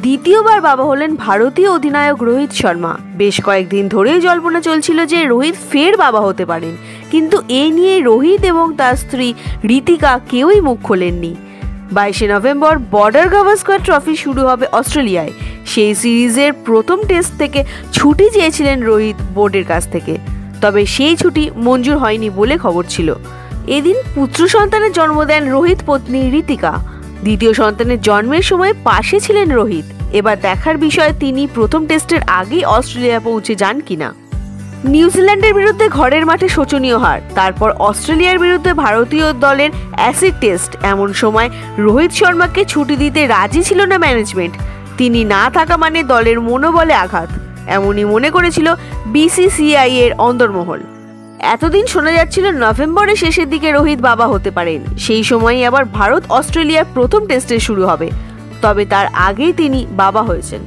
দ্বিতীয়বার বাবা হলেন ভারতীয় অধিনায়ক রোহিত শর্মা। বেশ কয়েকদিন ধরেই জল্পনা চলছিল যে রোহিত ফের বাবা হতে পারেন, কিন্তু এ নিয়ে রোহিত এবং তার স্ত্রী ঋতিকা কেউই মুখ খোলেননি। 22 নভেম্বর বর্ডার গাভাস্কর ট্রফি শুরু হবে অস্ট্রেলিয়ায়। সেই সিরিজের প্রথম টেস্ট থেকে ছুটি চেয়েছিলেন রোহিত বোর্ডের কাছ থেকে, তবে সেই ছুটি মঞ্জুর হয়নি বলে খবর ছিল। এদিন পুত্র সন্তানের জন্ম দেন রোহিত পত্নী ঋতিকা। দ্বিতীয় সন্তানের জন্মের সময় পাশে ছিলেন রোহিত। এবার দেখার বিষয় তিনি প্রথম টেস্টের আগেই অস্ট্রেলিয়া পৌঁছে যান কিনা। নিউজিল্যান্ডের বিরুদ্ধে ঘরের মাঠে শোচনীয় হার, তারপর অস্ট্রেলিয়ার বিরুদ্ধে ভারতীয় দলের অ্যাসিড টেস্ট। এমন সময় রোহিত শর্মাকে ছুটি দিতে রাজি ছিল না ম্যানেজমেন্ট। তিনি না থাকা মানে দলের মনোবলে আঘাত, এমনই মনে করেছিল বিসিসিআই এর অন্দরমহল। এতদিন শোনা যাচ্ছিল নভেম্বরের শেষের দিকে রোহিত বাবা হতে পারেন। সেই সময়ই আবার ভারত অস্ট্রেলিয়ার প্রথম টেস্টে শুরু হবে, তবে তার আগেই তিনি বাবা হয়েছেন।